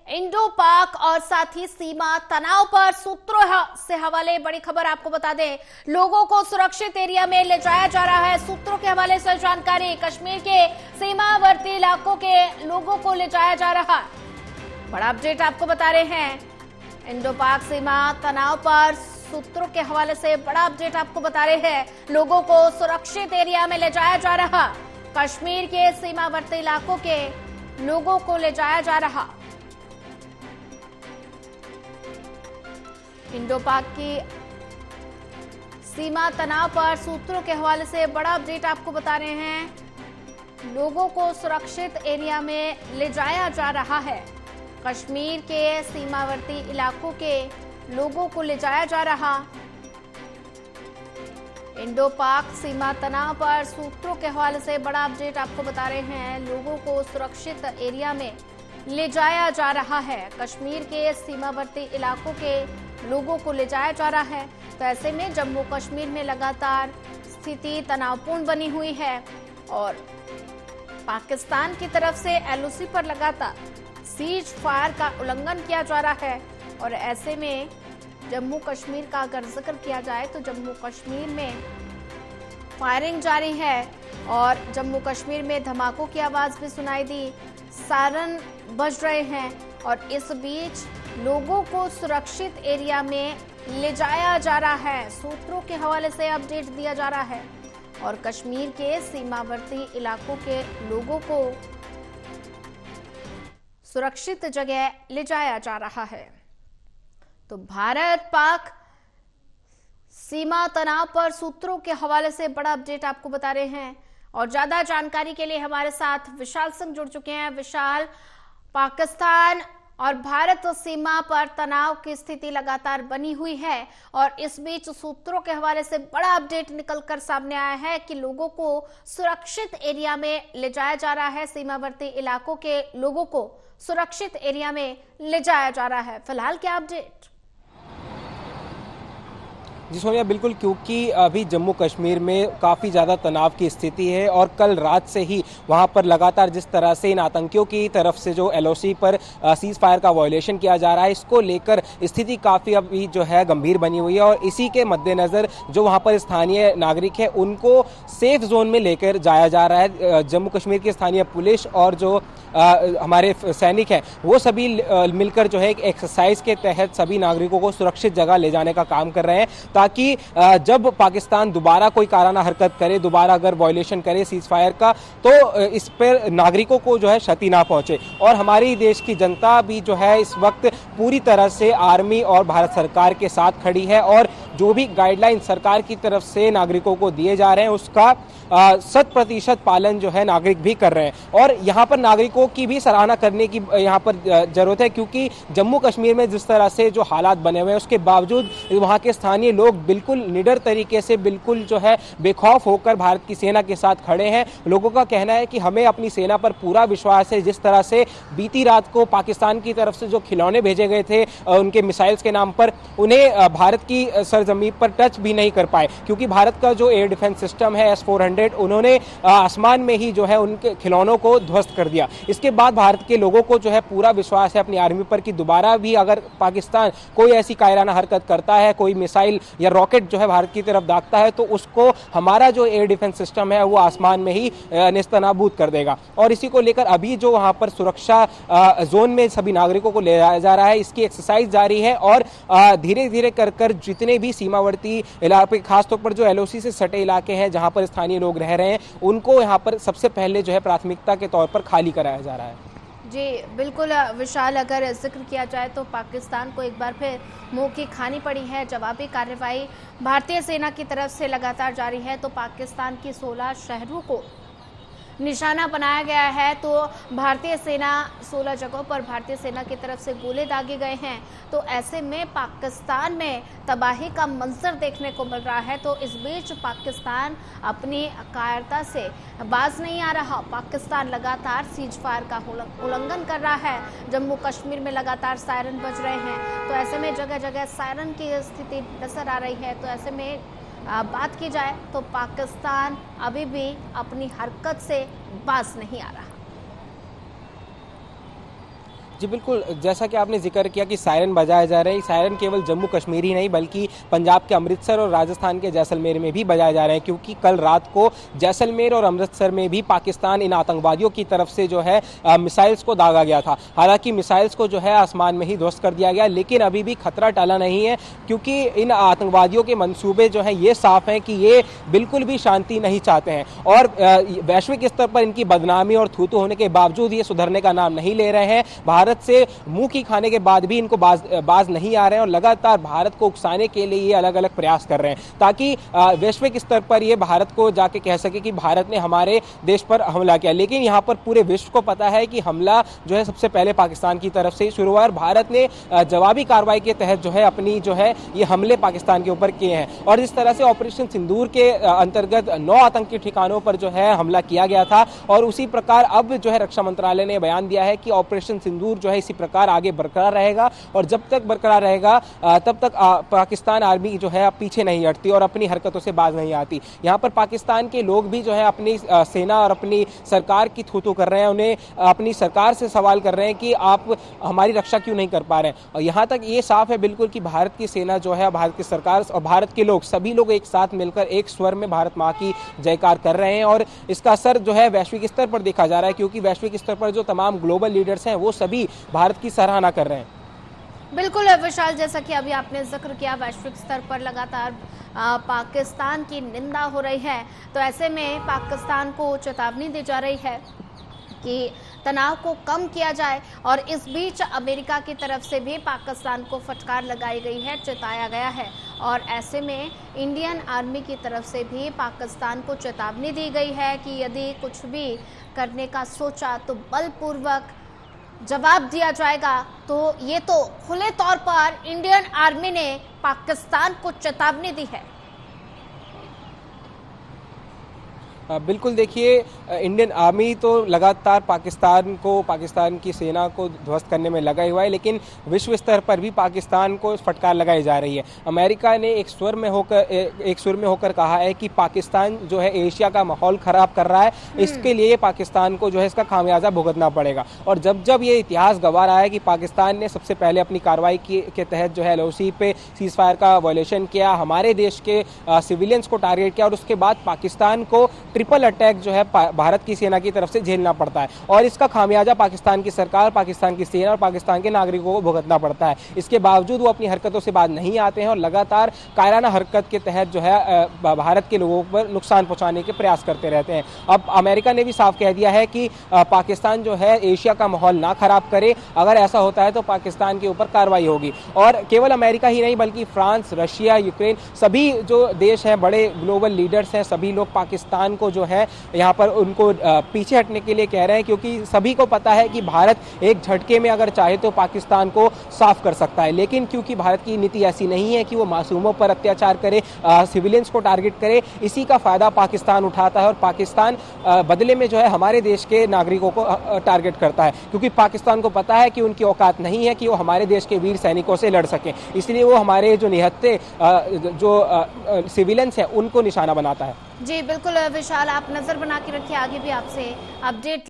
Indo पाक और साथ ही सीमा तनाव पर सूत्रों से हवाले बड़ी खबर आपको बता दें, लोगों को सुरक्षित एरिया में ले जाया जा रहा है। सूत्रों के हवाले से जानकारी, कश्मीर के सीमावर्ती इलाकों के लोगों को ले जाया जा रहा है। बड़ा अपडेट आपको बता रहे हैं, इंडो पाक सीमा तनाव पर सूत्रों के हवाले से बड़ा अपडेट आपको बता रहे हैं, लोगों को सुरक्षित एरिया में ले जाया जा रहा। कश्मीर के सीमावर्ती इलाकों के लोगों को ले जाया जा रहा। इंडो पाक की सीमा तनाव पर सूत्रों के हवाले से बड़ा अपडेट आपको बता रहे हैं, लोगों को सुरक्षित एरिया में ले जाया जा रहा है। कश्मीर के सीमावर्ती इलाकों के लोगों को ले जाया जा रहा। इंडो पाक सीमा तनाव पर सूत्रों के हवाले से बड़ा अपडेट आपको बता रहे हैं, लोगों को सुरक्षित एरिया में ले जाया जा रहा है। कश्मीर के सीमावर्ती इलाकों के लोगों को ले जाया जा रहा है। तो ऐसे में जम्मू कश्मीर में लगातार स्थिति तनावपूर्ण बनी हुई है और पाकिस्तान की तरफ से एलओसी पर लगातार सीज फायर का उल्लंघन किया जा रहा है। और ऐसे में जम्मू कश्मीर का अगर जिक्र किया जाए तो जम्मू कश्मीर में फायरिंग जारी है और जम्मू कश्मीर में धमाकों की आवाज भी सुनाई दी, सायरन बज रहे हैं और इस बीच लोगों को सुरक्षित एरिया में ले जाया जा रहा है। सूत्रों के हवाले से अपडेट दिया जा रहा है और कश्मीर के सीमावर्ती इलाकों के लोगों को सुरक्षित जगह ले जाया जा रहा है। तो भारत पाक सीमा तनाव पर सूत्रों के हवाले से बड़ा अपडेट आपको बता रहे हैं और ज्यादा जानकारी के लिए हमारे साथ विशाल सिंह जुड़ चुके हैं। विशाल, पाकिस्तान और भारत सीमा पर तनाव की स्थिति लगातार बनी हुई है और इस बीच सूत्रों के हवाले से बड़ा अपडेट निकलकर सामने आया है कि लोगों को सुरक्षित एरिया में ले जाया जा रहा है। सीमावर्ती इलाकों के लोगों को सुरक्षित एरिया में ले जाया जा रहा है। फिलहाल क्या अपडेट? जी सोनिया, बिल्कुल, क्योंकि अभी जम्मू कश्मीर में काफ़ी ज़्यादा तनाव की स्थिति है और कल रात से ही वहां पर लगातार जिस तरह से इन आतंकियों की तरफ से जो एलओसी पर सीज फायर का वायलेशन किया जा रहा है, इसको लेकर स्थिति काफ़ी अभी जो है गंभीर बनी हुई है। और इसी के मद्देनज़र जो वहां पर स्थानीय नागरिक है उनको सेफ जोन में लेकर जाया जा रहा है। जम्मू कश्मीर की स्थानीय पुलिस और जो हमारे सैनिक हैं वो सभी मिलकर जो है एक एक्सरसाइज के तहत सभी नागरिकों को सुरक्षित जगह ले जाने का काम कर रहे हैं, ताकि जब पाकिस्तान दोबारा कोई काराना हरकत करे, दोबारा अगर वायलेशन करे सीज फायर का, तो इस पर नागरिकों को जो है क्षति ना पहुंचे। और हमारी देश की जनता भी जो है इस वक्त पूरी तरह से आर्मी और भारत सरकार के साथ खड़ी है और जो भी गाइडलाइन सरकार की तरफ से नागरिकों को दिए जा रहे हैं उसका 100% पालन जो है नागरिक भी कर रहे हैं। और यहाँ पर नागरिकों की भी सराहना करने की यहाँ पर जरूरत है, क्योंकि जम्मू कश्मीर में जिस तरह से जो हालात बने हुए हैं उसके बावजूद वहाँ के स्थानीय लोग बिल्कुल निडर तरीके से, बिल्कुल जो है बेखौफ होकर भारत की सेना के साथ खड़े हैं। लोगों का कहना है कि हमें अपनी सेना पर पूरा विश्वास है। जिस तरह से बीती रात को पाकिस्तान की तरफ से जो खिलौने भेजे गए थे उनके मिसाइल्स के नाम पर, उन्हें भारत की सरजमीन पर टच भी नहीं कर पाए, क्योंकि भारत का जो एयर डिफेंस सिस्टम है S-400 उन्होंने आसमान में ही जो है उनके खिलौनों को ध्वस्त कर दिया। इसके बाद भारत के लोगों को जो है पूरा विश्वास है अपनी आर्मी पर कि दोबारा भी अगर पाकिस्तान कोई ऐसी कायराना हरकत करता है, कोई मिसाइल या रॉकेट जो है भारत की तरफ दागता है, तो उसको हमारा जो एयर डिफेंस सिस्टम है वो आसमान में ही नेस्तनाबूद कर देगा। और इसी को लेकर अभी जो वहां पर सुरक्षा जोन में सभी नागरिकों को ले जाया जा रहा है, इसकी एक्सरसाइज जारी है और धीरे धीरे कर जितने भी सीमावर्ती इलाके, खासतौर पर जो एलओसी से सटे इलाके हैं जहां पर स्थानीय लोग रह रहे हैं, उनको यहाँ पर सबसे पहले जो है प्राथमिकता के तौर पर खाली कराया जा रहा है। जी बिल्कुल विशाल, अगर जिक्र किया जाए तो पाकिस्तान को एक बार फिर मुंह की खानी पड़ी है। जवाबी कार्रवाई भारतीय सेना की तरफ से लगातार जारी है। तो पाकिस्तान की 16 शहरों को निशाना बनाया गया है। तो भारतीय सेना 16 जगहों पर भारतीय सेना की तरफ से गोले दागे गए हैं। तो ऐसे में पाकिस्तान में तबाही का मंजर देखने को मिल रहा है। तो इस बीच पाकिस्तान अपनी कायरता से बाज नहीं आ रहा। पाकिस्तान लगातार सीज फायर का उल्लंघन कर रहा है। जम्मू कश्मीर में लगातार सायरन बज रहे हैं। तो ऐसे में जगह जगह सायरन की स्थिति नजर आ रही है। तो ऐसे में बात की जाए तो पाकिस्तान अभी भी अपनी हरकत से बाज नहीं आ रहा। जी बिल्कुल, जैसा कि आपने जिक्र किया कि सायरन बजाए जा रहे हैं, सायरन केवल जम्मू कश्मीर ही नहीं बल्कि पंजाब के अमृतसर और राजस्थान के जैसलमेर में भी बजाए जा रहे हैं, क्योंकि कल रात को जैसलमेर और अमृतसर में भी पाकिस्तान इन आतंकवादियों की तरफ से जो है मिसाइल्स को दागा गया था। हालांकि मिसाइल्स को जो है आसमान में ही ध्वस्त कर दिया गया, लेकिन अभी भी खतरा टला नहीं है, क्योंकि इन आतंकवादियों के मंसूबे जो हैं ये साफ हैं कि ये बिल्कुल भी शांति नहीं चाहते हैं और वैश्विक स्तर पर इनकी बदनामी और थू-थू होने के बावजूद ये सुधरने का नाम नहीं ले रहे हैं। भारत से मुंह की खाने के बाद भी इनको बाज नहीं आ रहे हैं और लगातार भारत को उकसाने के लिए ये अलग अलग प्रयास कर रहे हैं, ताकि वैश्विक स्तर पर ये भारत को जाके कह सके कि भारत ने हमारे देश पर हमला किया। लेकिन यहाँ पर पूरे विश्व को पता है कि हमला जो है सबसे पहले पाकिस्तान की तरफ से ही शुरू हुआ और भारत ने जवाबी कार्रवाई के तहत जो है अपनी जो है ये हमले पाकिस्तान के ऊपर किए हैं। और इस तरह से ऑपरेशन सिंदूर के अंतर्गत 9 आतंकी ठिकानों पर जो है हमला किया गया था और उसी प्रकार अब जो है रक्षा मंत्रालय ने बयान दिया है कि ऑपरेशन सिंदूर जो है इसी प्रकार आगे बरकरार रहेगा और जब तक बरकरार रहेगा तब तक पाकिस्तान आर्मी जो है पीछे नहीं हटती और अपनी हरकतों से बाज नहीं आती। यहाँ पर पाकिस्तान के लोग भी जो है अपनी सेना और अपनी सरकार की थू-थू कर रहे हैं, उन्हें अपनी सरकार से सवाल कर रहे हैं कि आप हमारी रक्षा क्यों नहीं कर पा रहे हैं। और यहाँ तक ये साफ है बिल्कुल कि भारत की सेना जो है, भारत की सरकार और भारत के लोग सभी लोग एक साथ मिलकर एक स्वर में भारत माँ की जयकार कर रहे हैं और इसका असर जो है वैश्विक स्तर पर देखा जा रहा है, क्योंकि वैश्विक स्तर पर जो तमाम ग्लोबल लीडर्स हैं वो सभी भारत की सराहना कर रहे हैं। बिल्कुल विशाल, जैसा कि अभी आपने जिक्र किया, वैश्विक स्तर पर लगातार पाकिस्तान की निंदा हो रही है, तो ऐसे में पाकिस्तान को चेतावनी दी जा रही है कि तनाव को कम किया जाए और इस बीच अमेरिका की तरफ से भी पाकिस्तान को फटकार लगाई गई है, चेताया गया है और ऐसे में इंडियन आर्मी की तरफ से भी पाकिस्तान को चेतावनी दी गई है कि यदि कुछ भी करने का सोचा तो बलपूर्वक जवाब दिया जाएगा। तो ये तो खुले तौर पर इंडियन आर्मी ने पाकिस्तान को चेतावनी दी है। बिल्कुल, देखिए इंडियन आर्मी तो लगातार पाकिस्तान की सेना को ध्वस्त करने में लगा हुआ है, लेकिन विश्व स्तर पर भी पाकिस्तान को फटकार लगाई जा रही है। अमेरिका ने एक सुर में होकर कहा है कि पाकिस्तान जो है एशिया का माहौल खराब कर रहा है, इसके लिए पाकिस्तान को जो है इसका खामियाजा भुगतना पड़ेगा। और जब जब ये इतिहास गवाह रहा है कि पाकिस्तान ने सबसे पहले अपनी कार्रवाई के तहत जो है LOC पे सीज फायर का वायलेशन किया, हमारे देश के सिविलियंस को टारगेट किया और उसके बाद पाकिस्तान को ट्रिपल अटैक जो है भारत की सेना की तरफ से झेलना पड़ता है और इसका खामियाजा पाकिस्तान की सरकार, पाकिस्तान की सेना और पाकिस्तान के नागरिकों को भुगतना पड़ता है। इसके बावजूद वो अपनी हरकतों से बाज नहीं आते हैं और लगातार कायराना हरकत के तहत जो है भारत के लोगों पर नुकसान पहुंचाने के प्रयास करते रहते हैं। अब अमेरिका ने भी साफ कह दिया है कि पाकिस्तान जो है एशिया का माहौल ना खराब करे, अगर ऐसा होता है तो पाकिस्तान के ऊपर कार्रवाई होगी। और केवल अमेरिका ही नहीं बल्कि फ्रांस, रशिया, यूक्रेन, सभी जो देश हैं, बड़े ग्लोबल लीडर्स हैं, सभी लोग पाकिस्तान को जो है यहाँ पर उनको पीछे हटने के लिए कह रहे हैं, क्योंकि सभी को पता है कि भारत एक झटके में अगर चाहे तो पाकिस्तान को साफ कर सकता है, लेकिन क्योंकि भारत की नीति ऐसी नहीं है कि वो मासूमों पर अत्याचार करे, सिविलियंस को टारगेट करे, इसी का फायदा पाकिस्तान उठाता है और पाकिस्तान बदले में जो है हमारे देश के नागरिकों को टारगेट करता है, क्योंकि पाकिस्तान को पता है कि उनकी औकात नहीं है कि वो हमारे देश के वीर सैनिकों से लड़ सके, इसलिए वो हमारे जो निहत्थे जो सिविलियंस हैं उनको निशाना बनाता है। जी बिल्कुल विशाल, आप नजर बना के रखिए, आगे भी आपसे अपडेट